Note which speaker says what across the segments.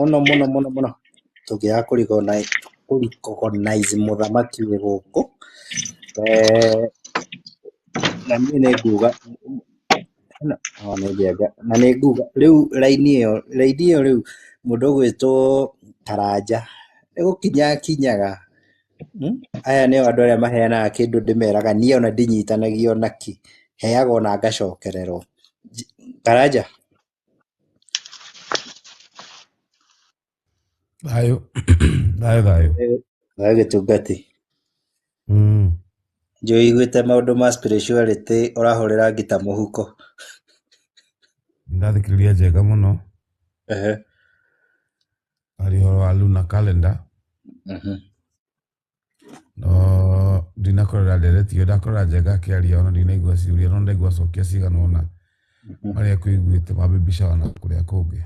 Speaker 1: muno tugiaga kuricognize muthamaki wi guku na niĩ nĩ nguga na nĩ nguga rĩu raini ĩyo rĩu mũndũ ũgwĩtwo Karanja nĩ gũkinya akinyaga. Aya nĩo andũ arĩa maheanaga kĩndũ ndĩmeraga niĩ ona ndinyitanagio naki, heaga ona ngacokererwo. Karanja
Speaker 2: Thayũ
Speaker 1: gĩtungati. Njũiguĩte maũndũ ma spirituality ũrahũrĩra ngita mũhuko.
Speaker 2: ndathikĩrĩria njega mũno harĩ ũhoro wa lunar calendar. No ndinakorera nderetio, ndakorera njega akĩaria ona ndinaigua ciũria no ndaigua cokia cigana ũna marĩa kũiguĩte ma baby shower na kũrĩa kũngĩ.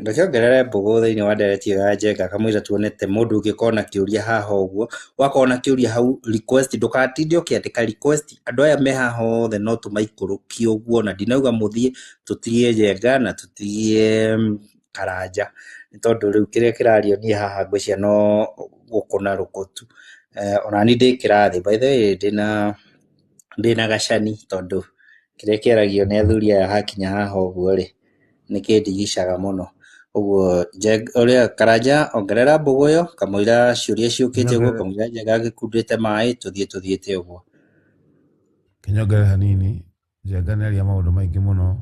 Speaker 1: Ndakĩongerere mbũgũ thĩinĩ wa ndereti ĩyo ya Njenga kamũira tuonete mũndũ ũngĩkorwo na kĩũria haha ũguo, wakorwo na kĩũria hau request, ndũgatinde ũkĩandĩka request. Andũ aya me haha othe no tũmaikũrũkie ũguo, na ndinauga mũthiĩ tũtigie Njenga na tũtigie Karanja, nĩ tondũ rĩu kĩrĩa kĩrario niĩ haha ngwĩciria no gũkũna rũkũtu. Onani ndĩ kĩrathi by the way ndĩna gacani tondũ kĩrĩa kĩaragio nĩ athuri aya hakinya haha ũguo rĩ nĩ kĩndigicaga mũno. Ũguo ũrĩa Karanja ongerera mbũgũ ĩyo kamũira ciũria ciũkĩte ũguo, kamũira Njenga gĩkundĩte maĩ tũthiĩte ũguo.
Speaker 2: Kĩnyongere hanini, Njenga nĩaria maũndũ maingĩ mũno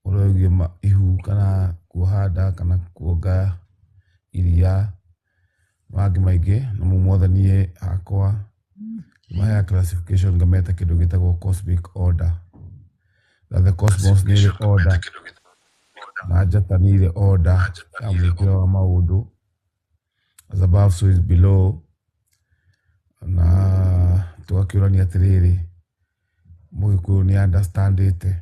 Speaker 2: ũrĩa wĩgiĩ ihu kana kuoha nda kana kuonga iria mangĩ maingĩ, na mau mothe niĩ hakwa maheaga classification ngameta kĩndũ gĩtagwo cosmic order. Na the cosmos nĩ ĩrĩ order na njata nĩ ĩrĩ order ya mwĩkĩre wa maũndũ, as above so is below. Na tũgakĩũrania atĩrĩrĩ, Mũgĩkũyũ nĩ understandĩte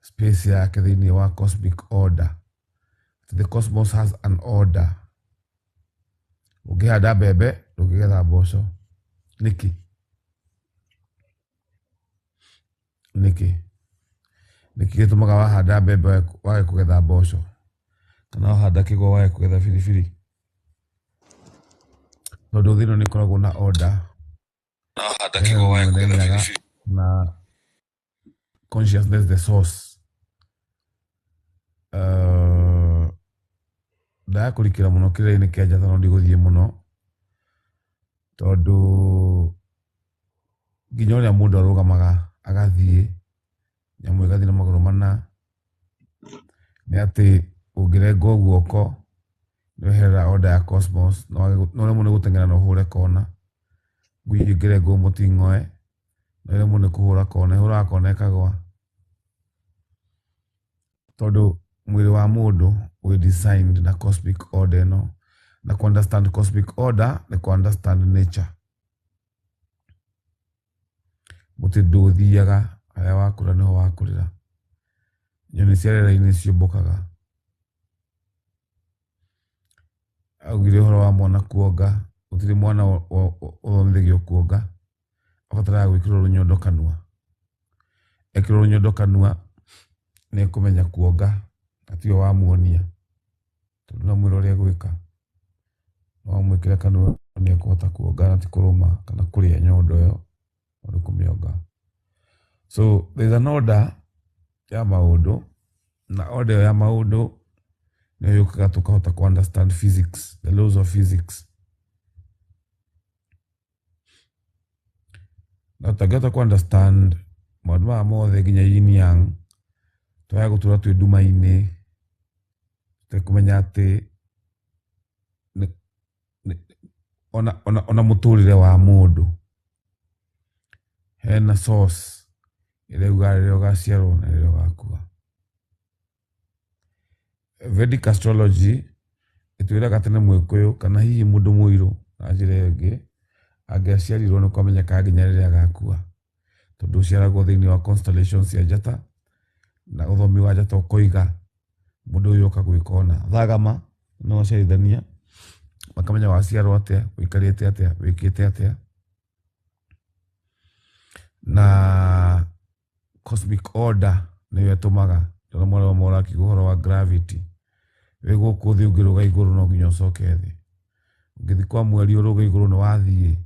Speaker 2: space yake thĩinĩ wa cosmic order. The cosmos has an order. Ũngĩhanda mbembe ndũngĩgetha mboco. Nĩkĩ? Nĩkĩ gĩtũmaga wahanda mbembe wage kũgetha mboco, kana wahanda kĩgwa wage kũgetha biribiri? Tondũ thĩ ĩno nĩ ĩkoragwo na order na consciousness the source. Ndakũrikĩra mũno kĩrĩa-inĩ kĩa njata no ndigũthiĩ mũno, tondũ nginya ũrĩa mũndũ arũgamaga agathiĩ nyamũ ĩgathiĩ na magũrũ mana, nĩ atĩ ũngĩrenga guoko nĩ weherera order ya cosmos, no rĩmwe nĩ gũteng'era na ũhũre kona. Ngui ĩngĩrengwo mũting'oe no rĩmwe nĩ kũhũra kona, ĩhũraga kona ĩkagwa, tondũ mwĩrĩ wa mũndũ wĩ designed na cosmic order ĩno. Na ku understand cosmic order nĩ ku understand nature. Mũtĩ ndũthiaga harĩa wakũra nĩho wakũrĩra. Nyoni cia rĩera-inĩ ciũmbũkaga. Augire ũhoro wa mwana kuonga, gũtirĩ mwana ũthomithagio kuonga, abataraga gwĩkĩrwo rũnyondo kanua. Ekĩrwo rũnyondo kanua nĩ ekũmenya kuonga, atiwe wamuonia, tondũ na mwĩra ũrĩa gwĩka. Wamwĩkĩra kanua nĩ ekũhota kuonga na ti kũrũma kana kũrĩa nyondo ĩyo ũrĩ kũmĩonga. So there's an order ya maũndũ, na order ya maũndũ nĩyo yũkaga tũkahota ku understand physics, the laws of physics. Na tũngĩhota ku understand maũndũ maya mothe nginya yin yang, twaya gũtũra twĩ nduma-inĩ, tũkũmenya atĩ ona mũtũrĩre wa mũndũ hena source ĩrĩa yugaga rĩrĩa ũgaciarwo na rĩrĩa ũgakua. Vedic astrology ĩtwĩraga tene Mũgĩkũyũ kana hihi mũndũ mũirũ na njĩra ĩyo ĩngĩ angĩaciarirwo nĩ kwamenyekaga nginya rĩrĩa agakua, tondũ ũciaragwo thĩinĩ wa constellations cia njata, na ũthomi wa njata ũkoiga mũndũ ũyũ oka gwĩka ũna. Thagama no aciarithania makamenya waciarwo atĩa, ũikarĩte atĩa, wĩkĩte atĩa. Na cosmic order niwe tumaga tondå mwarä wa mora kiuga horo wa gravity wä gå kå thä å ngä rå ga igå rå no nginya å coke thä å ngä thi kwa mweri å rå ga igå rå nä wathiä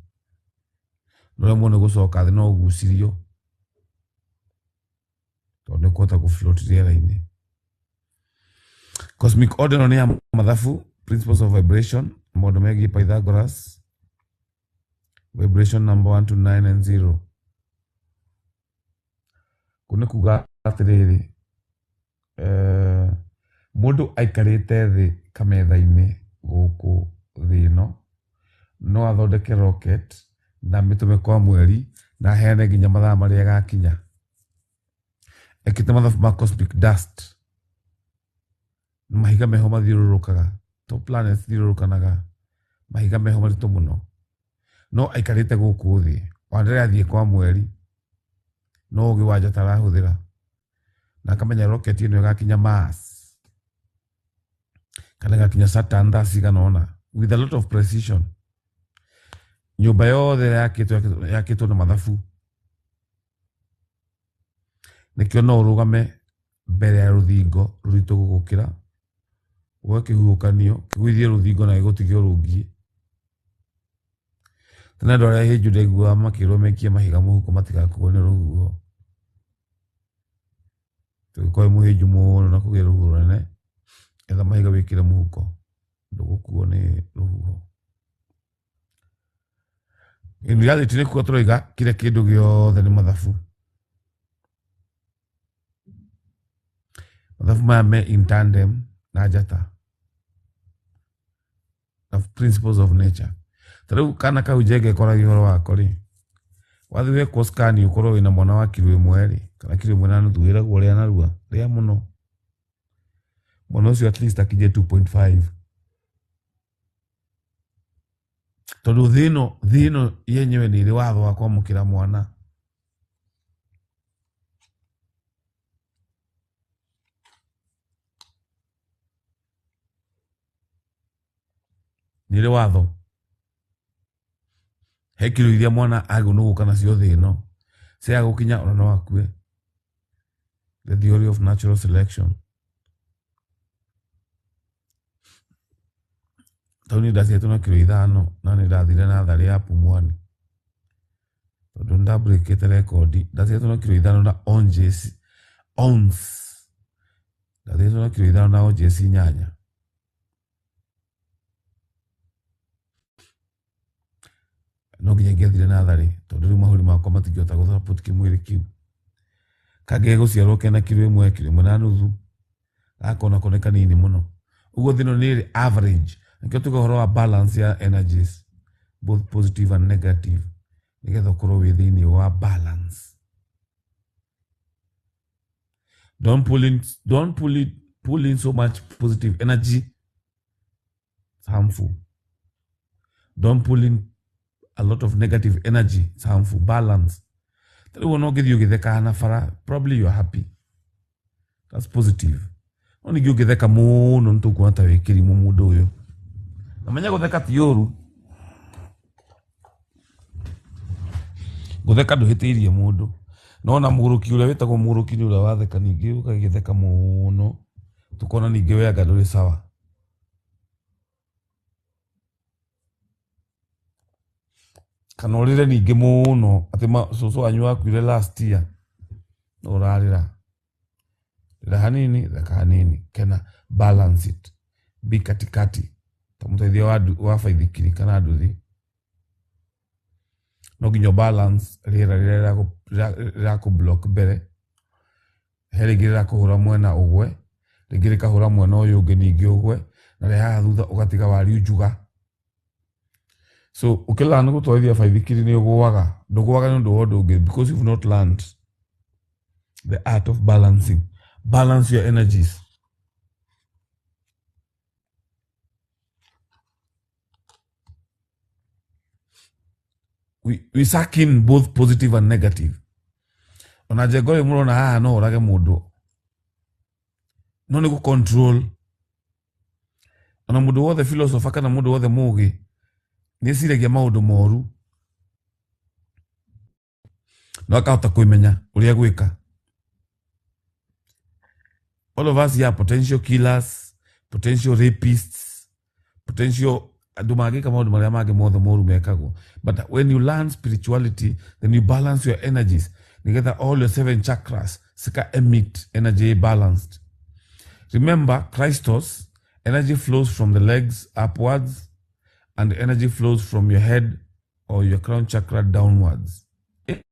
Speaker 2: no rä mwone gå coka thä no å gucirio tondå nä kåhota gå float rĩera-inĩ. Cosmic ordinal nä ya mathabu principles of vibration maũndũ megiĩ Pythagoras vibration number 1 to 9 and 0 kũnĩ kuga atĩrĩrĩ mũndũ aikarĩte thĩ kametha-inĩ gũkũ thĩ ĩno no athondeke rocket na mĩtũme kwa mweri na heane nginya mathaa marĩa agakinya. Ekĩte mathabu ma cosmic dust na mahiga meho mathiũrũrũkaga to planets thiũrũrũkanaga mahiga meho maritũ mũno no aikarĩte gũkũ thĩ wandere athiĩ kwa mweri no ũgĩ wa njata arahũthĩra na akamenya rocket ĩno ĩgakinya Mars kana ĩgakinya Saturn thaa cigana ũna with a lot of precision. Nyũmba yothe yakĩtwo na mathabu nĩkĩo no ũrũgame mbere ya rũthingo rũritũ gũgũkĩra woe kĩhuhũkanio kĩgũithie rũthingo na gĩgũtige ũrũngiĩ. Tena andũ arĩa hĩnju ndaiguaga makĩrwo mekie mahiga mũhuko matigakuo nĩ rũhuho. Tũgĩkorwo mũhĩnju mũno na kũgĩa rũhuho rũnene etha mahiga wĩkĩre mũhuko ndũgũkuo nĩ rũhuho. In reality nĩ kuo tũroiga kĩrĩa kĩndũ gĩothe nĩ mathabu. Mathabu maya me in tandem na njata of principles of nature. Tarĩu kana kau njenge koragio ũhoro wako rĩ wathiĩ wekwo scan ũkorwo wĩna mwana wa kiro ĩmwe rĩ kana kiro ĩmwe na nuthu wĩragwo rĩa narua rĩa mũno mwana ũcio at least akinye 2.5 tondũ thĩ ĩno yenyewe nĩ ĩrĩ watho wa kwamũkĩra mwana. Nĩ ĩrĩ watho he kiro iria mwana agũnũgũka nacio thĩ ĩno ciaga gũkinya ona no akue. The theory of natural selection. Tondũ nĩ ndacihetwo na kiro 5 na nĩ ndathire natharĩ ya Pumwani tondũ ndabreakĩte rekondi ndacihetwo na kiro 5 na ONGE ndacihetwo na kiro 5 na ONGE 8 no nginya ingĩathire natharĩ tondũ rĩu mahũri makwa matingĩhota gũsupport kĩmwĩrĩ kĩu. Kangĩgũciarwo kena kiro 1 kiro 1 na nuthu gakona kone kanini mũno. Ũguo thĩ ĩno nĩ ĩrĩ average nĩkĩo tuga ũhoro wa balance ya energies both positive and negative nĩgetha ũkorwo wĩ thĩinĩ wa balance. Don't pull in so much positive energy, it's harmful. Don't pull in a lot of negative energy, it's harmful. Balance. Tell you no give you githeka na fara, probably you're happy. That's positive. Only you githeka muno ntuku ata wekiri mu mundu uyu. Namenya gutheka ti yoru. Gutheka nduhitiirie mundu. No na muguruki uria witagwo muguruki uria watheka ningi ukagitheka muno. Tukona ningi wega nduri sawa. Kana ũrĩre ningĩ mũno atĩ cũcũ wanyu akuire last year no ũrarĩra rĩra hanini theka hanini kena balance it be katikati ta mũteithia wa baithikiri kana nduthi no nginya balance rĩera rĩrĩa rĩrakũ-block mbere he rĩngĩ rĩrakũhũra mwena ũgwe rĩngĩ rĩkahũra mwena ũyũ ũngĩ ningĩ ũgwe na rĩa haha thutha ũgatiga wariũ njuga. So ukilana gutwarithia baithikiri ni ugwaga ndugwaga ni undu wondu ungi because you've not learned the art of balancing. Balance your energies. We suck in both positive and negative. Ona jegore murona haha no urage mundu no ni control. Ona mundu wothe philosopher kana mundu wothe mugi nĩciragia maũndũ moru no akahota kwĩmenya ũrĩa gwĩka. All of us here are potential killers, potential rapists, potential but when you learn spirituality, then you balance your energies. Together all your 7 chakras, sika emit energy balanced. Remember, Christos, energy flows from the legs upwards, and energy flows from your head or your crown chakra downwards.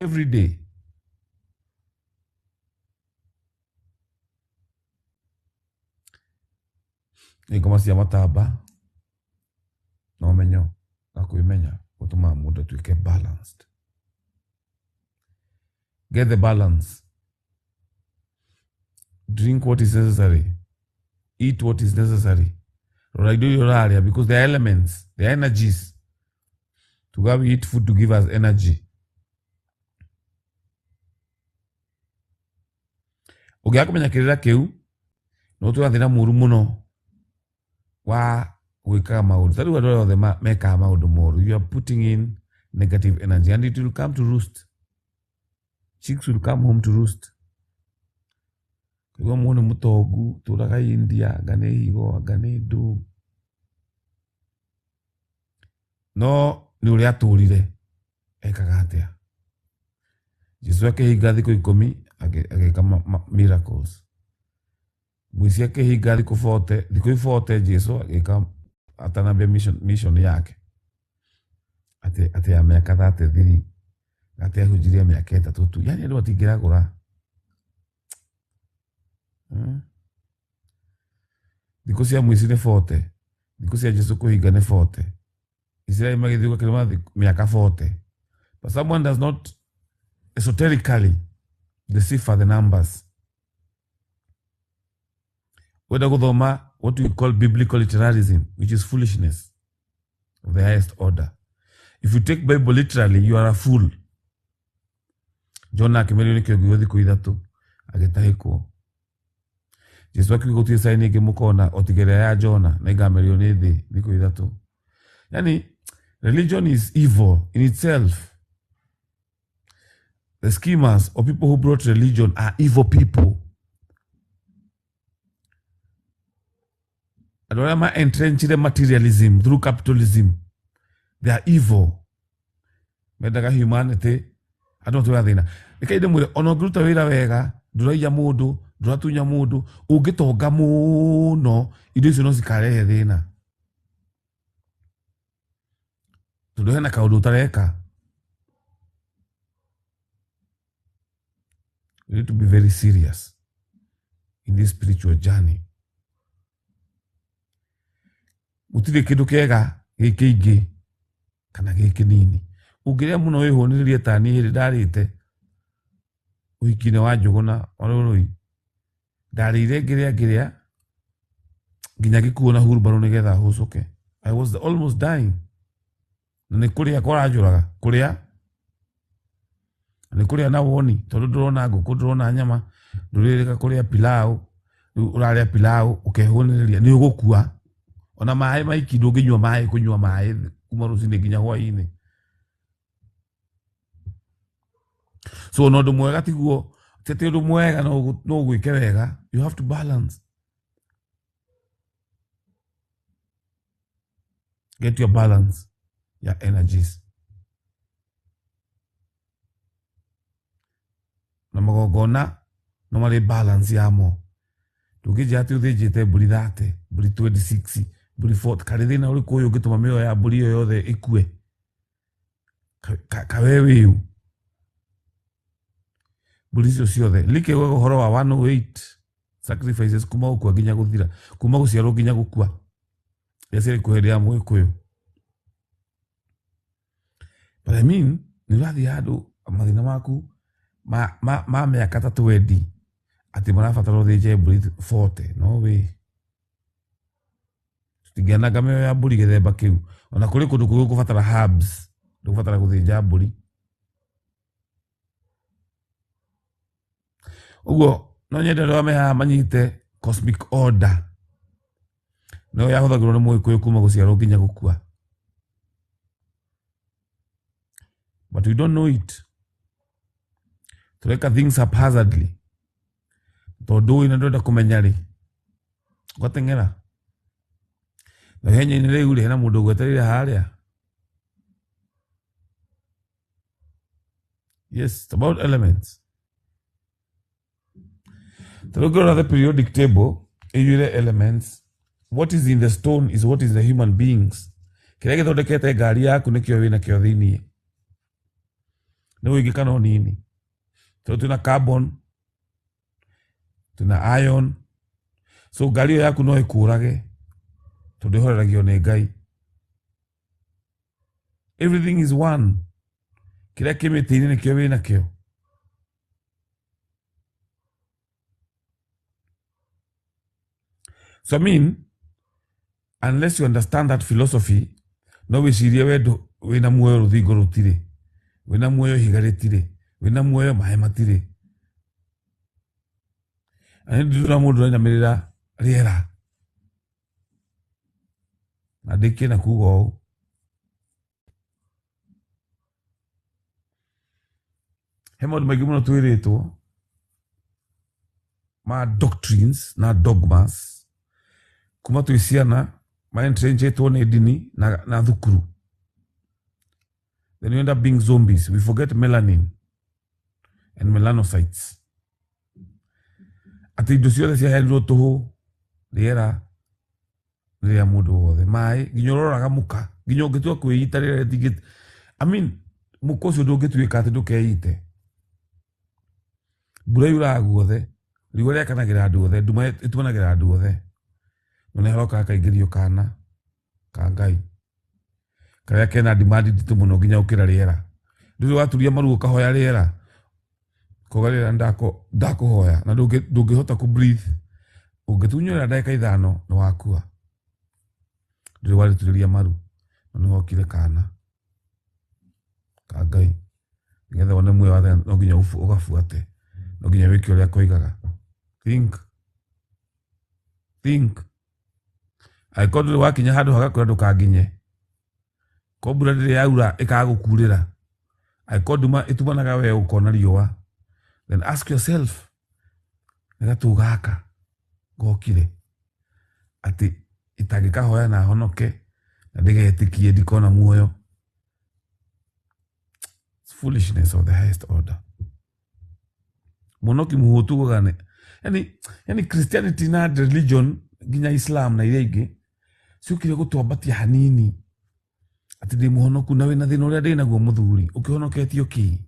Speaker 2: Every day. Kama si amataba no menyo akuimenya utuma muda tuike balanced. Get the balance. Drink what is necessary. Eat what is necessary. Do your area because the elements, the energies. To go eat food to give us energy. Ugiakumenya kirira kiu no turathira muru muno wa wika maundu. That is what they make a maundu more. You are putting in negative energy and it will come to roost. Chicks will come home to roost. Kwa mwone mutogu, turaka India, gane higo, gane do. No, ni ule aturire. Eka gatea. Jesu yake higadhi kwa ikomi, age kama miracles. Mwisi yake higadhi kufote, diko ifote Jesu, age kama atanabia mission yake. Ate ya miaka dhate dhiri. Ate ya hujiria miaka eta tutu. Yani adu atigira kura. Diko siya mwisi ne fote. Diko siya Jesu kuhiga ne fote. Israeli magidhiwa kilima miaka fote. But someone does not esoterically decipher the numbers. Whether godoma, what we call biblical literalism, which is foolishness of the highest order. If you take Bible literally, you are a fool. Jonah akimeli ni kiogiwadhi kuidatu. Agetahiko. Jesu waki kukutia saini ikimukona otigere ya Jonah. Nega melionedhi ni kuidatu. Yani, religion is evil in itself. The schemers or people who brought religion are evil people. Adorama entrenched in materialism through capitalism. They are evil. Medaga humanity. I don't know where they are. Mwere onogruta wira wega. Dura ya mudu. Dura tunya mudu. Ugetoga muno. Idisu no sikare dhina. Tudohena kaudutareka. You need to be very serious in this spiritual journey. Utire kidu kega gikige kana giki nini. Ugiria muno wihonirie tani hiri darite. Uikine wa njuguna ororoi. Darire giria ginya gikuona hurubaro nigetha hucoke. I was almost dying. Ni kuria kora njuraga kuria ni kuria na woni tondu ndurona nguku ndurona nyama nduririka kuria pilau uraria pilau ukehoniria ni ugukua ona mai maiki ndunginywa mai kunywa mai kuma rucini nginya hwaini. So no ndu mwega tiguo tete ndu mwega no gwike wega. You have to balance. Get your balance, your energies. Na magogona no mari balance yamo. Tukija ati uthijite buri 30, buri 26, buri 40 karithina uri kuyo gituma mio ya buri yo yothe ikue. Kawewe yu. Buri cio ciothe like go horo wa 108 sacrifices kuma ukwa ginya guthira, kuma guciaro ginya gukua. Yasiri kuheria mwe kuyo. But I mean, nirathi hadu mathina maku ma miaka 3 wedi ati marafatara uthije mburi 40. No way. Tutigana gameo ya mburi githemba kiu. Ona kuri kundu kugufatara herbs ndugufatara guthija mburi. Ugo no nyende ro meha manyite cosmic order. No yahuthagirwo ni muikuyu kuma guciarwo nginya gukua. But we don't know it. Tureka things haphazardly. tondu ina ndenda kumenya ri gwatengera na henya ni riu ri na mundu gweterire haria. Yes, it's about elements. To look at the periodic table, elements, what is in the stone is what is in the human beings. Kile githondekete ngari yaku nikio wina kio thiini. Ni wigikana nini? So tuna carbon, tuna iron. So ngari yaku no ikurage. Tondu ihoreragio ni Ngai. Everything is one. Kile kimitini nikio wina kio. So I mean, unless you understand that philosophy, no wicirie wedo wina muoyo ruthingo rutire, wina muoyo higaritire, wina muoyo mahe matire. Ani ndura mundu anyamirira riera. Na ndike na kuga u. He maundu maingi muno twiritwo ma doctrines na dogmas kuma twi ciana maentrenjetwo ni dini na thukuru. Then we end up being zombies. We forget melanin and melanocytes. Ati indo ciothe ciaherirwo tuhu riera riria mundu wothe mai nginya uroraga muka nginya ungitua kwiyita riria tingit. I mean muka ucio ndungituika ati ndukeite. Mbura yuraga guothe riũa rĩakanagira andu othe nduma ĩtumanagira andu othe. None haroka kaingĩrio kana ka Ngai karia kena demand nditu muno nginya ukira riera. Nduri waturia maruo kahoya riera kogarira ndakuhoya na ndungihota ku breathe. Ungitunywera ndagika 5 no wakua. Nduri warituria maru no hokire kana ka Ngai ngetha wone muoyo wathe no nginya ugafuate no nginya wiki uria koigaga. Think aikondu wakinya handu hagakora ndukanginye ko mbura rĩrĩa yaura ĩkagũkurĩra aikonduma itumanaga we ukona riũa. Then ask yourself gatu gaka gokire ati itangĩkahoya na honoke na ndĩgetikie ndikona muoyo. It's foolishness of the highest order. Munoki muhutu gane yani Christianity na religion nginya Islam na iria ingĩ ciukire gũtwambatia hanini ati ndi muhonoku na wina thina uria ndi naguo muthuri ukihonoketio ki.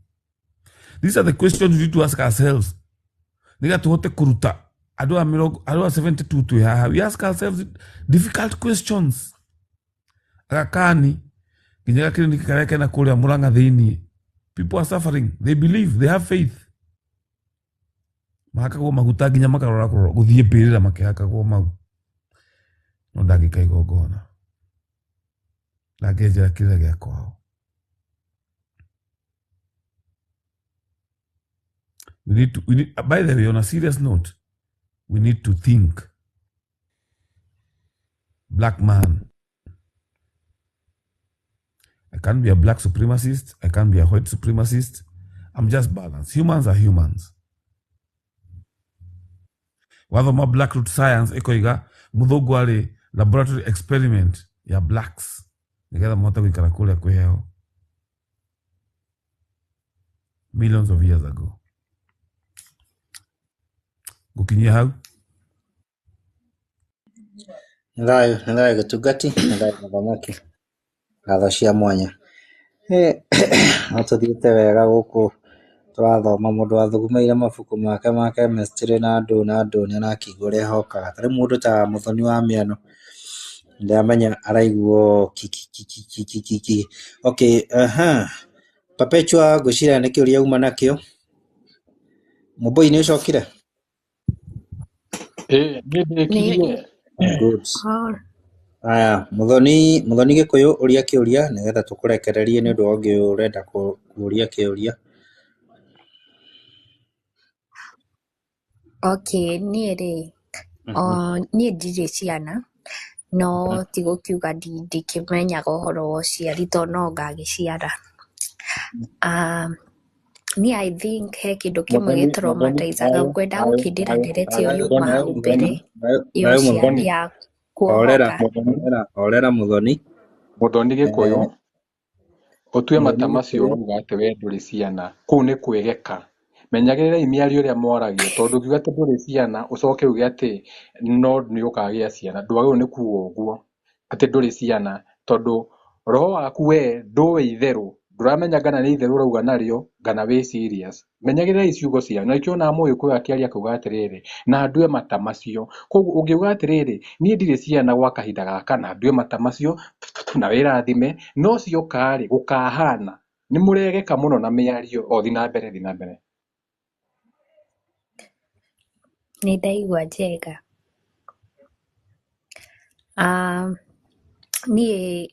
Speaker 2: These are the questions we need to ask ourselves. Niga tuhote kuruta adu a 72 tu haha. We ask ourselves difficult questions. Agakani nginya kile kareke na kuria Murang'a thiini. People are suffering. They believe, they have faith. Makagwo maguta nginya makarora guthie mbirira makihakagwo mau. No ndagika igongona. Lageja kile gya kwao. By the way, on a serious note, we need to think. Black man. I can't be a black supremacist. I can't be a white supremacist. I'm just balanced. Humans are humans. Wathoma black root science ikoiga muthungu ari laboratory experiment ya blacks nigetha mohota gwikara kuria kwiheo millions of years ago. Gukinyia hau
Speaker 1: Ngai gutungati ngai mathamaki ngatho cia mwanya atuthiite wega guku turathoma mundu wathugumeire mabuku make ma chemistry na ndũnya na akigua ũrĩa hokaga. Tarĩ mũndũ ta Mũthoni wa Mĩano ndamenya araiguo kiki. Okay, Perpetua ngwĩciria nĩ kĩũria uma nakĩo. Mũmbũi nĩ ũcokire?
Speaker 3: Nĩndĩkirie.
Speaker 1: Good. Aya, Mũthoni Gĩkũyũ ũria kĩũria nĩgetha tũkũrekererie nĩ ũndũ wa ũngĩ ũrenda kũũria kĩũria.
Speaker 3: Okay, niĩ rĩ niĩ ndirĩ ciana no ti gũkiuga ndikĩmenyaga ũhoro wa ũciari tondũ no ngagĩciara. ni I think he kindu kimwe gitraumatizaga ukwenda gukindira ndereti uyu yuma hau mbere iyo ciana ya kuohoka.
Speaker 1: Horera Muthoni.
Speaker 4: Muthoni Gikuyu utue mata macio uga ati we nduri ciana kuu ni kwegeka. Menyagirira imiario ria mwaragia tondu ukiuga ati nduri ciana ucoke uge ati no ni ukagia ciana ndwagirwo ni kuuga uguo ati nduri ciana tondu roho waku we nduwe itheru nduramenya ngana ni itheru urauga nario ngana wi serious. Menyagirira iciugo ciao na ikiona Muikuyu akiaria kuga atiriri na ndue mata macio koguo ungiuga atiriri nie ndiri ciana gwa kahinda gaka na ndue mata macio na wirathime no ciokari gukahana ni muregeka muno na miario o thina mbere.
Speaker 3: Ni ndaigua njega. Niĩ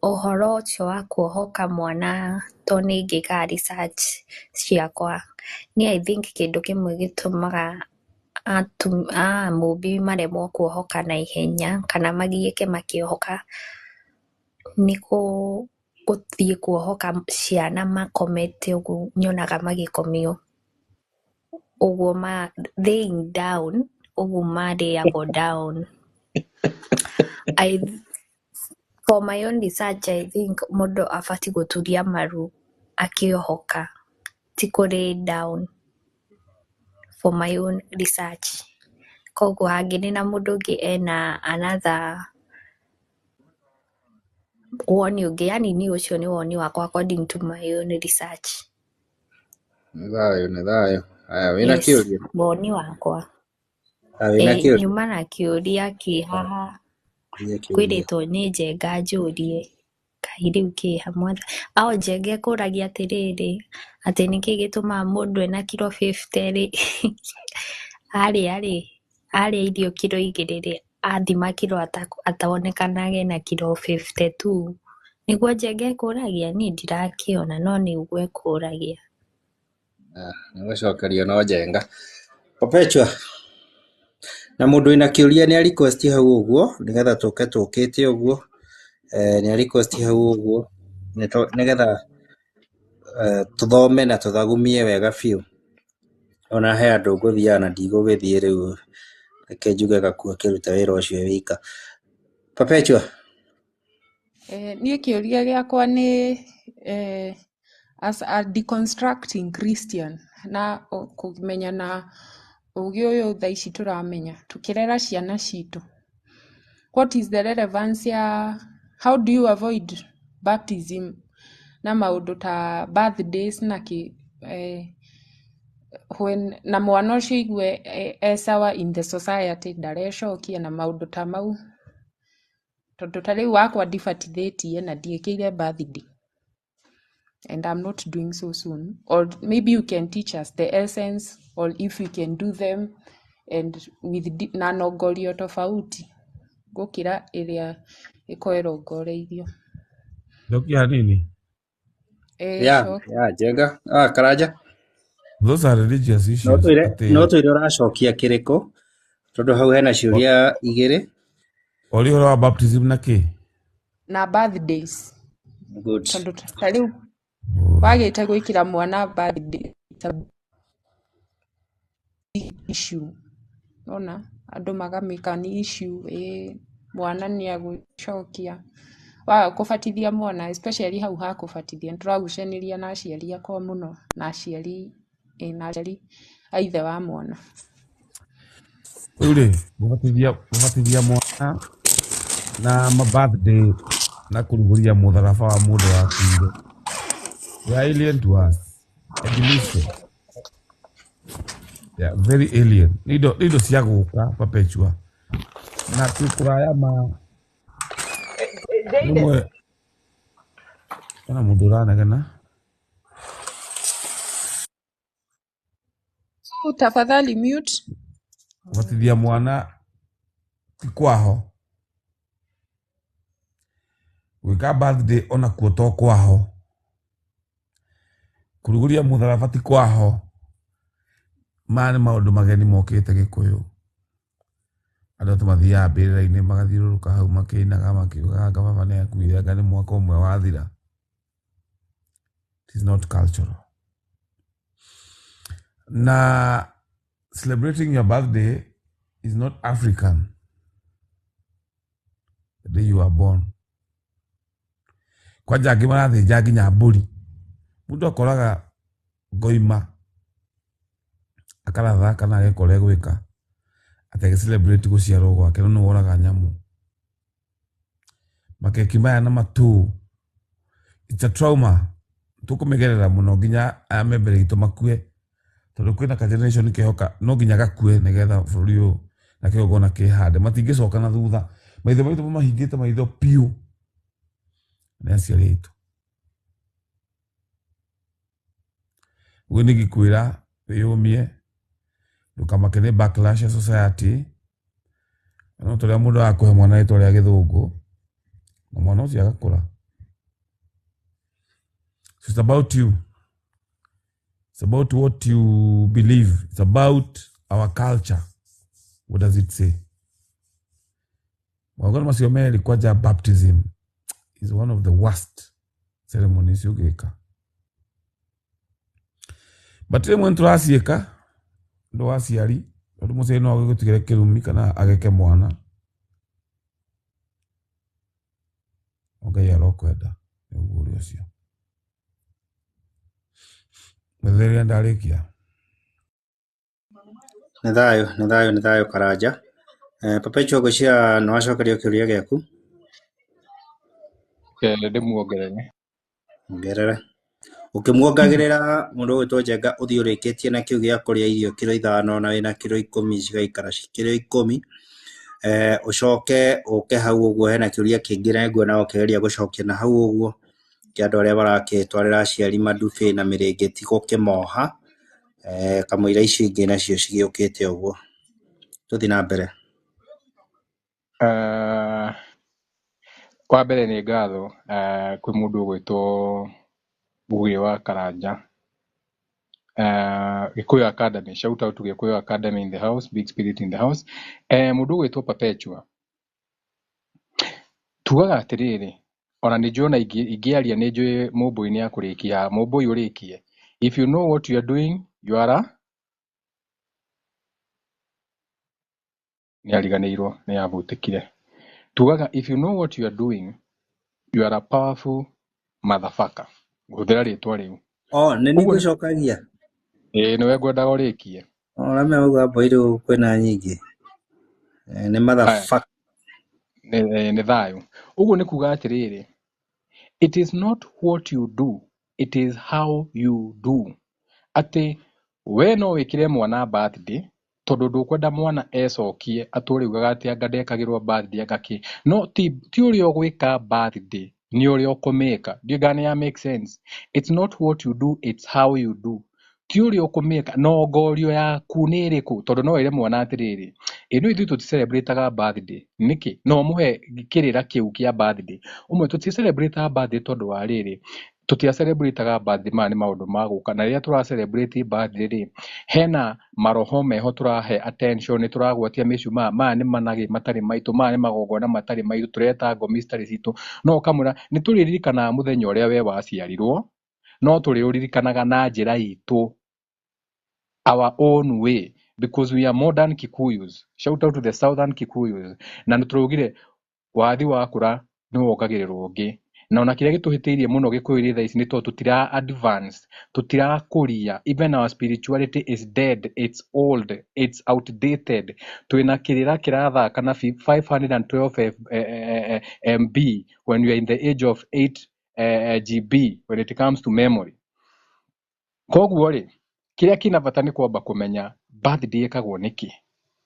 Speaker 3: ũhoro ũcio wa kuohoka mwana to nĩ ngĩkaga research ciakwa niĩ I think kĩndũ kĩmwe gĩtũmaga mũmbi maremwo kuohoka na ihenya kana magiĩke makĩohoka nĩ gũthiĩ kuohoka ciana makomete ũguo nyonaga magĩkomio ũguo laying down ũguo marĩagwo down. For my own research, I think mũndũ abatiĩ gũturia maru akĩohoka ti kũ lay down for my own research. Koguo hangĩrĩ na mũndũ ũngĩ ena another woni ũngĩ yani niĩ ũcio nĩ woni wakwa according to my own research.
Speaker 1: Nĩ thayo. Aya wĩna kĩũria?
Speaker 3: Woni wakwa.
Speaker 1: Wĩna kĩũria?
Speaker 3: Nyuma na kĩũria kĩ haha kwĩrĩtwo nĩ njenga njũrie Ngai rĩu kĩ hamwe ao njenge kũragia atĩrĩrĩ atĩ nĩkĩ gĩtũmaga mũndũ ena kiro 50 arĩa irio kiro 2 athima kiro ataonekanage na kiro 52 nĩguo njenge kũragia niĩ ndirakĩona no nĩguo kũragia.
Speaker 1: Nĩgũcokerio no njenga. Perpetua na mũndũ wĩna kĩũria nĩ request hau ũguo nĩgetha tũke tũkĩte ũguo nĩ request hau ũguo nĩgetha tũthome na tũthagumie wega biũ. Ona he andũ ngũthiaga na ndigũgĩthiĩ rĩu reke njuge Gakuo akĩruta wĩra ũcio wika. Perpetua.
Speaker 5: Niĩ kĩũria gĩakwa nĩ as a deconstructing Christian na kũmenya na ũgĩ ũyũ thaa ici tũramenya tũkĩrera ciana citũ. What is the relevance ya how do you avoid baptism na maũndũ ta birthdays na when na mwana ũcio igue sawa in the society ndarecokia na maũndũ ta mau tondũ ta rĩu wakwa ndibatithĩtie na ndiĩkĩire birthday and I'm not doing so soon, or maybe you can teach us the essence or if we can do them and with nanogorio tofauti gũkĩra ĩrĩa ĩkoerongoreirio.
Speaker 2: Ndokia nini?
Speaker 1: Njenga. Karanja.
Speaker 2: Those are religious issues.
Speaker 1: No twĩre ũracokia kĩrĩkũ tondũ hau hena ciũria igĩrĩ.
Speaker 2: Oli wa baptism na kĩ?
Speaker 5: Na birthdays.
Speaker 1: Good.
Speaker 5: Tondũ ta rĩu wagĩte gwĩkĩra mwana birthday issue. Ona andũ magamĩka ni issue mwana nĩ agũcokia. Wa kũbatithia mwana especially hau ha kũbatithia tũragucanĩria na aciari akwa mũno na aciari aithe wa mwana.
Speaker 2: Ule gũbatithia mwana na birthday na kũrugũria mũtharaba wa mũndũ wa kuire. They are alien to us. Yeah, very alien. Nido cia gũka Perpetua. Na tũkũraya Mwe kana mũndũ ũranegena.
Speaker 5: Tafadhali mute.
Speaker 2: Gũbatithia mwana ti kwaho. Gwĩka birthday ona kuo to kwaho. Kũrugũria mũtharaba ti kwaho. Nĩ maũndũ mageni mokĩte Gĩkũyũ. Andũ mathiaga mbĩrĩra-inĩ magathiũrũrũka hau makĩinaga makiugaga baba nĩ akuire anga nĩ mwaka ũmwe wathira. It is not cultural. Na celebrating your birthday is not African. The day you are born. Kwa jagi marathi jagi nyamburi. Mundu akoraga goima akaratha kana agekore gwika atege celebrate guciarwo gwake no woraga nyamu makeki maya na matu. It's a trauma tukumigerera muno nginya amembere gitu makue tondu kwina ka generation kehoka no nginya gakue nigetha bũrũri ũyũ na kĩgongona kĩhande matingĩcoka na thutha maitho maitũ mahingĩte maitho piũ nĩ aciari aitũ. Ũguo nĩngĩkwĩra wĩyũmie ndũkamake nĩ backlash ya society no tũrĩa mũndũ akũhe mwana rĩtwa rĩa gĩthũngũ na mwana ũcio agakũra. So it's about you. It's about what you believe. It's about our culture. What does it say? Wagona masiome likwaja baptism is one of the worst ceremonies you geka. But when turasieka ndo wasiari ndo musee no agigutigere kirumi kana ageke mwana. Okay, arokwenda uguri ucio. Mwetheria ndarikia.
Speaker 1: Nĩ thayũ Karanja. Perpetual gũcia no acokerio kĩũria gĩaku.
Speaker 4: Ndĩmuongerere.
Speaker 1: Ongerere. Ũkĩmuongagĩrĩra mũndũ ũgwĩtwo Njenga ũthiĩ ũrĩkĩtie na kĩu gĩa kũrĩa irio kiro 5 na wĩna kiro 10 cigaikara kiro 10. Ũcoke ũke hau ũguo hena kĩũria kĩngĩ na nguona ũkĩgeria gũcokia na hau ũguo kĩa andũ arĩa barakĩtwarĩra aciari madubi na mĩrĩngĩti gũkĩmoha. Kamũira icio ingĩ nacio cigĩũkĩte ũguo. Tũthiĩ na mbere.
Speaker 4: Kwa mbere nĩ ngatho kwĩ mũndũ ũgwĩtwo Buge wa Karanja. Gikuyu Academy, shout out to Gikuyu Academy in the house, big spirit in the house. Mũndũ ũgwĩtwo Perpetua. Tugaga atĩrĩrĩ, ona nĩ njũĩ ona ingĩaria nĩ njũĩ mũmbũi nĩ akũrĩkia, mũmbũi ũrĩkie. If you know what you are doing, you are nĩ ariganĩirwo nĩ yabutĩkire. Tugaga if you know what you are doing, you are a powerful motherfucker. Ngũhũthĩra rĩtwa rĩu.
Speaker 1: Nĩ nĩngũcokagia.
Speaker 4: Nĩwe ngwendaga ũrĩkie.
Speaker 1: Rame auga boiru kwĩna nyingĩ. Nĩ motherfucker.
Speaker 4: Nĩ thayũ. Ũguo nĩ kuga atĩrĩrĩ, it is not what you do, it is how you do. Atĩ we no wĩkĩre mwana birthday tondũ ndũkwenda mwana ecokie atũrĩugaga atĩ anga ndekagĩrwo birthday agaki. No ti ũrĩa ũgwĩka birthday ni ũrĩa ũkũmĩka. Ndigana ya make sense. It's not what you do, it's how you do. Ti ũrĩa ũkũmĩka no ngorio yaku nĩ ĩrĩkũ tondũ no ĩre mwana atĩrĩrĩ ĩno ithuĩ tũticelebrataga birthday nĩkĩ no mũhe kĩrĩra kĩu kĩa birthday. Ũmwe tũticelebrataga birthday tondũ wa rĩrĩ tũtiacelebrataga birthday maya nĩ maũndũ ma gũka na rĩrĩa tũracelebrate birthday rĩ hena maroho meho tũrahe attention nĩ tũragwatia mĩcumaa maya nĩ managĩ matarĩ maitũ maya nĩ magongona matarĩ maitũ tũreta ngomi citarĩ citũ. No ũkamwĩra nĩ tũrĩririkanaga mũthenya ũrĩa we waciarirwo no tũrĩũririkanaga na njĩra itũ, our own way, because we are modern Kikuyus. Shout out to the southern Kikuyus. Na nĩtũraugire wathi wakũra nĩ wongagĩrĩrwo ũngĩ na ona kĩrĩa gĩtũhĩtĩirie mũno Gĩkũyũ thaa ici nĩ tondũ tũtira advance, tũtirakũria. Even our spirituality is dead, it's old, it's outdated. Twĩna kĩrĩra kĩrathaka na 512 MB when you are in the age of 8 GB when it comes to memory. Koguo rĩ kĩrĩa kĩna bata nĩ kwamba kũmenya birthday ĩkagwo nĩkĩ.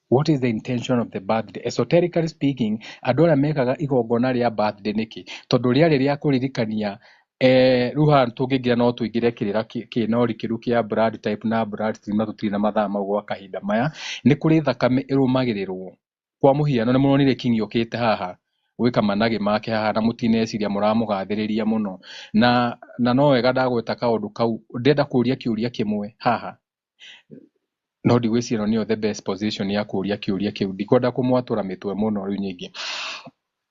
Speaker 4: What is the intention of the birthday? Esoterically speaking, andũ arĩa mekaga igongona rĩa birthday nĩkĩ? Tondũ rĩarĩ rĩa kũririkania rĩu haha tũngĩingĩra no tũingĩre kĩrĩra kĩna ũrikĩru kĩa blood type na blood stream na tũtirĩ na mathaa mau gwa kahinda maya. Nĩ kũrĩ thakame ĩrũmagĩrĩrwo. Kwa mũhiano nĩ mũronire King yũkĩte haha gwĩka managĩ make haha na mũtineciria mũramũgathĩrĩria mũno na no wega ndagweta kaũndũ kau. Ndenda kũria kĩũria kĩmwe haha no ndigwĩciria nĩyo the best position ya kũria kĩũria kĩu. Ndikwenda kũmwatũra mĩtwe mũno rĩu nyingĩ.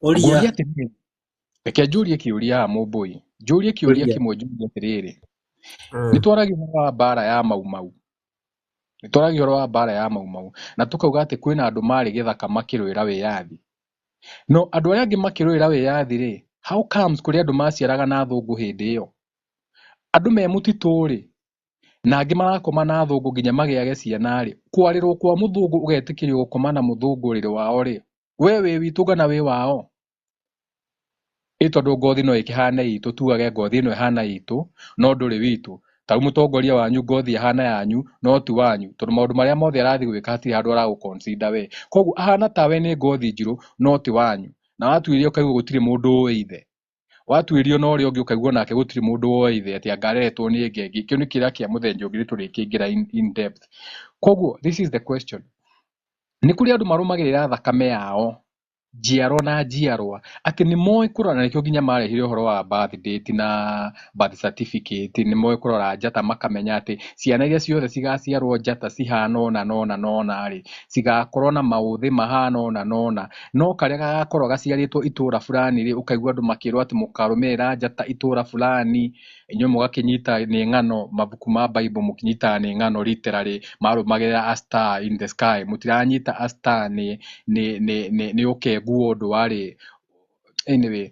Speaker 4: Ngũria atĩrĩrĩ, reke njũrie kĩũria haha mũmbũi, njũrie kĩũria kĩmwe njũrie atĩrĩrĩ, nĩ twaragia wa mbara ya Mau Mau nitwaragia horo wa mbara ya maumau na tukauga ati kwina andu mari githaka makirwira wiyathi no andu aria angi makirwira wiyathi ri how comes kuri andu maciaraga na thungu hindi iyo andu me mutitu ri na angi marakoma na thungu nginya magiage ciana ri kwarirwo kwa muthungu ugetikirio gukoma na muthungu riri wao ri we wi witu kana wi wao tondu ngothi no ikihane itu tuage ngothi ino ihana itu no nduri witu ta mutongoria wanyu ngothi ihana yanyu no ti wanyu tondu maundu maria mothe arathi gwika hatiri handu ara consider we koguo ahana tawe ni ngothi njiru no ti wanyu na watuirio kaigua gutiri mundu ithe watuirio no ri ungi ukaigua nake gutiri mundu ithe ati angaretwo ni ngengi kio ni kira kia muthenjo ngiri turikingira in depth koguo this is the question ni kuri andu marumagirira thakame yao jiaro na jiarwa ati ni moe kurora nikio nginya marehire horo wa birth date na birth certificate ni moe kurora njata makamenya ati ciana iria ciothe cigaciarwo njata cihana ona nona nona ri cigakorwo na mauthi mahana ona nona no karia gagakorwo gaciaritwo itura fulani ri ukaigua andu makirwo ati mukarumirira njata itura fulani inyo mugakinyita ni ngano mabuku ma bible mukinyita ni ngano literally marumagirira a star in the sky mutiranyita a star ni ukegua undu wari anyway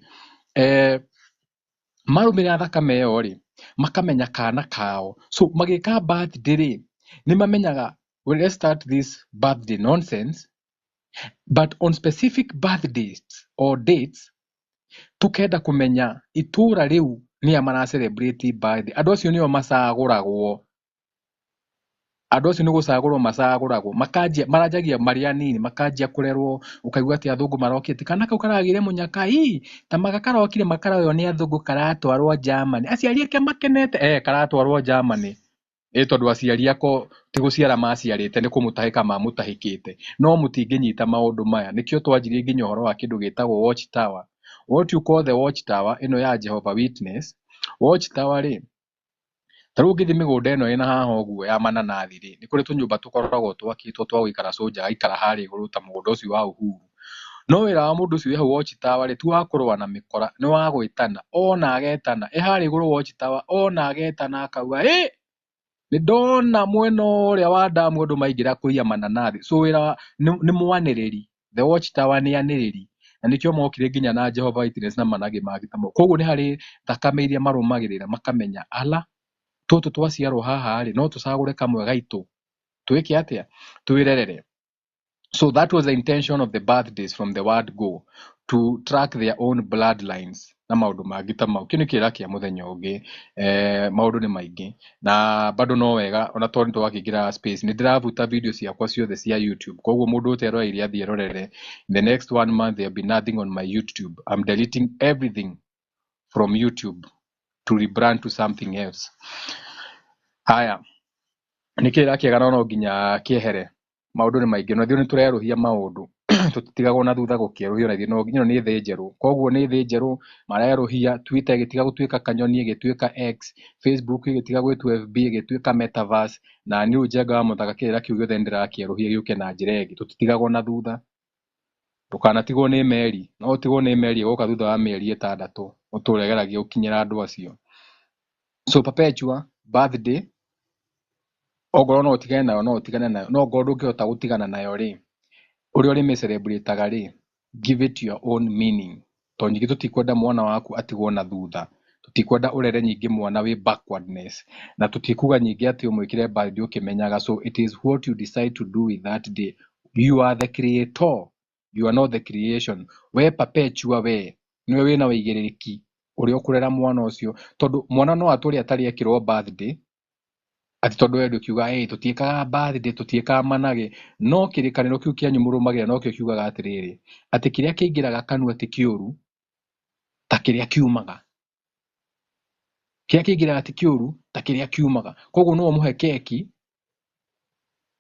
Speaker 4: marumira thakame yo ri makamenya kana kao so magika birthday ri ni mamenyaga let's start this birthday nonsense but on specific birthdays or dates tukenda kumenya itura riu ni amara celebrate birthday andu acio nio macaguragwo andu acio ni gucagurwo macaguragwo makanjia maranjagia maria nini makanjia kurerwo ukaigua ati athungu marokite kana kau karagire munyaka ta magakarokire makarayo ni athungu karatwarwo Germany aciari ake makenete karatwarwo Germany tondu aciari ako ti guciara maciarite ni kumutahika mamutahikite no mutinginyita maundu maya nikio twanjirie nginya horo wa kindu gitagwo watch tower what you call the watch tower ino ya Jehovah Witness watch tower ri taru ngithi migunda ino ina haha uguo ya mananathi ri ni kuri tunyumba tukoragwo twakitwo twa guikara soja aikara hari iguru ta mugunda ucio wa Uhuru no wira wa mundu ucio weho watch tower ri tu wa kurwa na mikora ni wa gwitana ona agetana hari iguru watch tower ona agetana akauga ni ndona mwena uria wa damu andu maingira kuia mananathi so wira ni mwaniriri the watch tower ni aniriri na nikio mokire nginya na Jehovah Witness na managi magitamo koguo ni hari thakame iria marumagirira makamenya ala tutu twaciarwo haha ri no tucagure kamwe gaitu twike atia twirerere so that was the intention of the birthdays from the word go to track their own bloodlines na maundu magita mau kini kira kia muthenya ungi maundu ni maingi na bado no wega ona tondu twakingira space ni ndiravuta video ciakwa ciothe cia YouTube koguo mundu uterwa iria thie rorere the next 1 month there will be nothing on my YouTube. I'm deleting everything from YouTube to rebrand to something else. Haya nikira kiega no nginya kiehere maundu ni maingi no thio ni tureruhia maundu tutitigagwo na thutha gukieruhio na thio no nginya ni thi njeru koguo ni thi njeru mareruhia Twitter igitiga gutuika kanyoni igituika X Facebook igitiga gwitu FB igituika metaverse na new Njenga wa Muthaka kira kiugo the ndirakieruhia giuke na njira ingi tutitigagwo na thutha tukanatigwo ni meri no tigwo ni meri goka thutha wa meri 6 uturegeragia ukinyira andu acio so perpetua birthday ogoro no utigane nayo no utigane nayo no gondo ngihota gutigana nayo ri uri uri me celebrate ri give it your own meaning to nyingi tutikwenda mwana waku atigwo na thutha tutikwenda urere nyingi mwana wi backwardness na tutikuga nyingi ati umwikire birthday ukimenyaga so it is what you decide to do with that day you are the creator you are not the creation we perpetua we niwe wina wigiririki uri ukurera mwana ucio tondu mwana no aturi atari ekirwo birthday ati tondu we ndukiuga tutiikaga birthday tutiikaga manage no kirikaniro kiu kianyu murumagira no kio kiugaga atiriri ati kiria kiingiraga kanua ti kiuru ta kiria kiumaga kiria kiingiraga ti kiuru ta kiria kiumaga koguo no muhe keki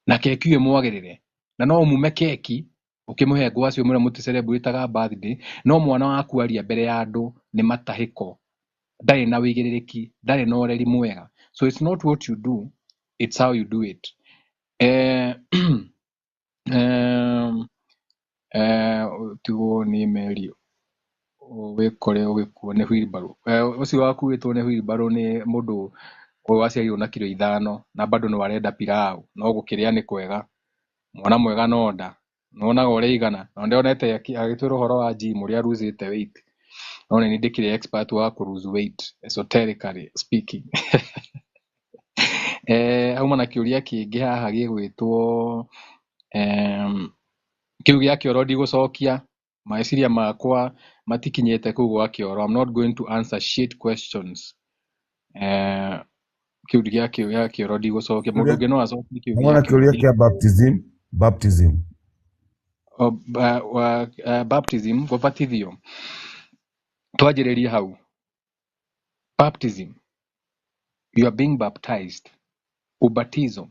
Speaker 4: na keki iyo mwagirire na no mume keki ukimuhe ngwaci umure muti celebrate birthday no mwana waku aria mbere ya andu ni matahiko ndari na wigiririki ndari na ureri mwega so it's not what you do it's how you do it tuo ni meri wikore wikuo ni wheelbarrow ucio wakuitwo ni wheelbarrow ni mundu Ũyũ aciarirwo na kiro 5 na bado no arenda pilau, no gũkĩrĩa nĩ kwega. Mwana mwega no nda. Nonaga ũrĩa igana. Na ndionete agĩtwĩra ũhoro wa gym ũrĩa losĩte weight. No nĩ ndĩkĩrĩ expert wa kũ lose weight esoterically speaking. Hauma na kĩũria kĩngĩ haha gĩgwĩtwo kĩu gĩa kĩoro ndigũcokia. Meciria makwa matikinyĩte kũu gwa kĩoro. I'm not going to answer shit questions. Kĩu gĩa kĩoro ndigũcokia. Mũndũ ũngĩ no acokie kĩu gĩa
Speaker 2: kĩũria kĩa baptism.
Speaker 4: Baptism gũbatithio. Twanjĩrĩrie hau. Baptism. You are being baptized. Ubatizo.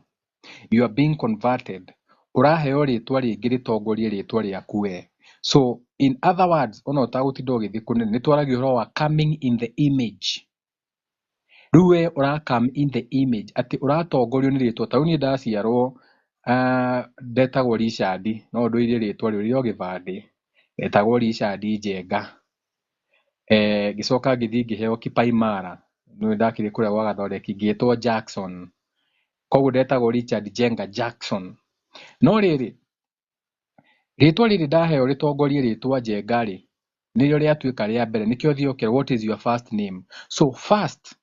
Speaker 4: You are being converted. Ũraheo rĩtwa rĩngĩ rĩtongorie rĩtwa rĩaku we. So in other words, ona ũtagũtinda ũgĩthiĩ kũnene, nĩ twaragia ũhoro wa coming in the image. Rĩu we ũra-come in the image, atĩ ũratongorio nĩ rĩtwa. Ta rĩu niĩ ndaciarwo ndetagwo Richard, no ndũire rĩtwa rĩu rĩo gĩbandĩ. Ndetagwo Richard Njenga. Ngĩcoka ngĩthiĩ ngĩheo kipaimara. Nĩ ndakĩrĩ kũrĩa gwa Gathoreki ngĩtwo Jackson. Koguo ndetagwo Richard Jenga Jackson. No rĩrĩ, rĩtwa rĩrĩ ndaheo rĩtongorie rĩtwa Njenga rĩ, nĩrĩo rĩatuĩka rĩa mbere. Nĩkĩo thiokera, what is your first name? So first,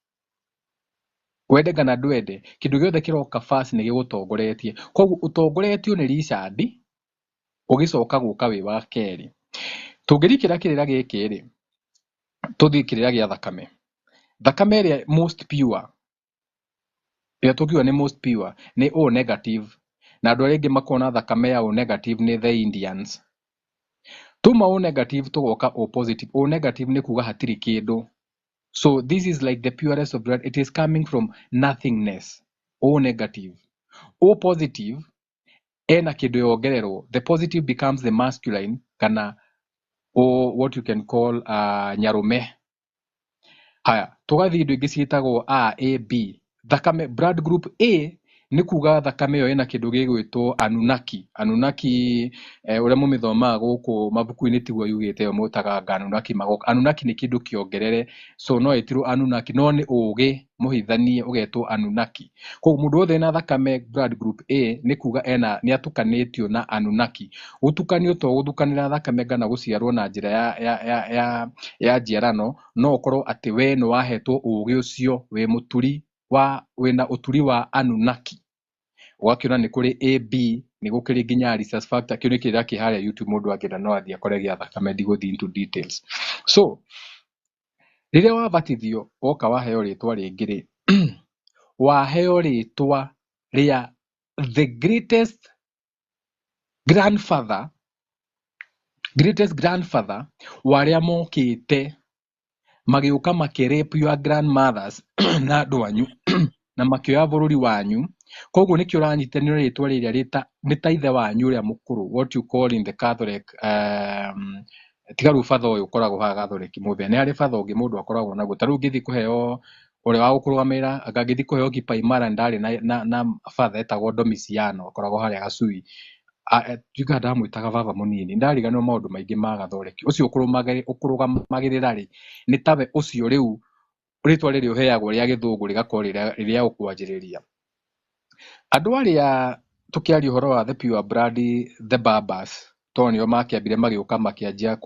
Speaker 4: wende kana ndwende, kĩndũ gĩothe kĩroka first nĩ gĩgũtongoretie. Koguo ũtongoretio nĩ Richard, ũgĩcoka gũka wĩ wa kerĩ. Tũngĩrikĩra kĩrĩra gĩkĩ rĩ, tũthiĩ kĩrĩra gĩa thakame. Thakame ĩrĩa most pure, ĩrĩa tũkiuga nĩ most pure, nĩ O negative. Na andũ arĩa aingĩ makona thakame ya O negative nĩ the Indians. Tuma O negative tũgoka O positive. O negative nĩ kuga hatirĩ kĩndũ. So this is like the purest of blood. It is coming from nothingness. O negative. O positive, ena kĩndũ yongererwo. The positive becomes the masculine, kana what you can call nyarume. Haya, tũgathiĩ indo ingĩ ciĩtagwo A, B. Thakame, blood group A nĩ kuga thakame ĩyo ĩna kĩndũ gĩgwĩtwo Anunnaki. Anunnaki ũrĩa mũmĩthomaga gũkũ mabuku-inĩ tiguo yugĩte yo mũtaga Anunnaki magoka. Anunnaki nĩ kĩndũ kĩongerere, so no ĩtirwo Anunnaki, no nĩ ũgĩ mũhithanie ũgetwo Anunnaki. Koguo mũndũ wothe ena thakame blood group A nĩ kuga nĩ atukanĩtio na Anunnaki. Gũtukanio to gũthukanĩra thakame kana gũciarwo na njĩra ya njiarano, no ũkorwo atĩ we nĩ wahetwo ũgĩ ũcio wĩ mũturi wĩna ũturi wa Anunnaki. Ũgakĩona nĩ kũrĩ AB, nĩ gũkĩrĩ nginya research factor. Kĩu nĩ kĩrĩa kĩ harĩa YouTube, mũndũ angĩenda no athiĩ akore gĩa thakame, ndigũthiĩ into details. So rĩrĩa wabatithio woka waheo rĩtwa rĩngĩ rĩ, waheo rĩtwa rĩa the greatest grandfather warĩa mokĩte magĩũka makĩrape your grandmothers na andũ anyu na makĩoya bũrũri wanyu. Koguo nĩkĩo ũranyitanĩra rĩtwa rĩrĩa nĩ ta ithe wanyu ũrĩa mũkũrũ, what you call in the Catholic, tiga rĩu batha ũyũ ũkoragwo haha Gathoreki mũthĩa, nĩ harĩ batha ũngĩ mũndũ akoragwo naguo. Ta rĩu ngĩthiĩ kũheo ũrĩa wa gũkũrũgamĩrĩra, ngagĩthiĩ kũheo kipaimara ndarĩ na batha etagwo Domiciano, akoragwo harĩa Gacui. Njuga ndamwĩtaga baba mũnini, ndariganĩrwo maũndũ maingĩ ma Gathoreki. Ũcio ũkũrũgamagĩrĩra rĩ, nĩ tawe ũcio rĩu rĩtwa rĩrĩ ũheagwo rĩa gĩthũngũ rĩgakorwo rĩrĩa ũkwanjĩrĩria. Andũ arĩa tũkĩaria ũhoro wa the pure blood, the Barbers, to nĩo makĩambire magĩũka makĩanjia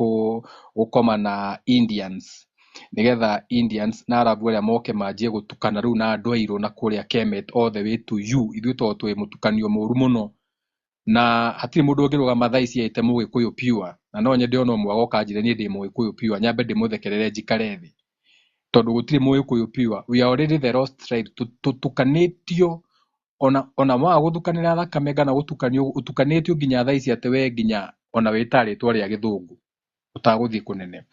Speaker 4: gũkoma na Indians, nĩgetha Indians na Arabu arĩa moke manjie gũtukana rĩu na andũ airũ na kũrĩa Kemet all the way to you. Ithuĩ to twĩ mũtukanio mũru mũno, na hatirĩ mũndũ ũngĩrũgama thaa ici aite Mũgĩkũyũ pure. Na no nyende ona ũmwe agoka anjĩre niĩ ndĩ Mũgĩkũyũ pure, nyambe ndĩmũthekerere njikare thĩ, tondũ gũtirĩ Mũgĩkũyũ pure. We are already the lost tribe. Tutukanĩtio ona wa gũthukanĩra thakame kana ũtukanĩtio nginya thaa ici atĩ we nginya ona wĩta rĩtwa rĩa gĩthũngũ ũtagũthiĩ kũnene.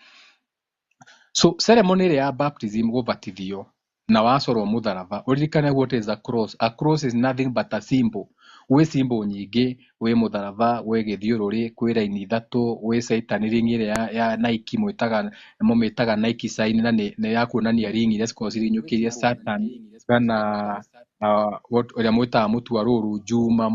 Speaker 4: So ceremony ĩrĩa ya baptism, gũbatithio na wacorwo mũtharaba, ũririkane what is a cross. A cross is nothing but a symbol. Gwĩ symbol nyingĩ, gwĩ mũtharaba, gwĩ gĩthiũrũrĩ, kwĩ raini ithatũ, gwĩ Satan ring ĩrĩa ya Nike mũmĩtaga Nike sign, na nĩ ya kuonania ring iria cikoragwo cirinyũkĩirie Satan, kana ũrĩa mwĩtaga mũtua rũrũ Juma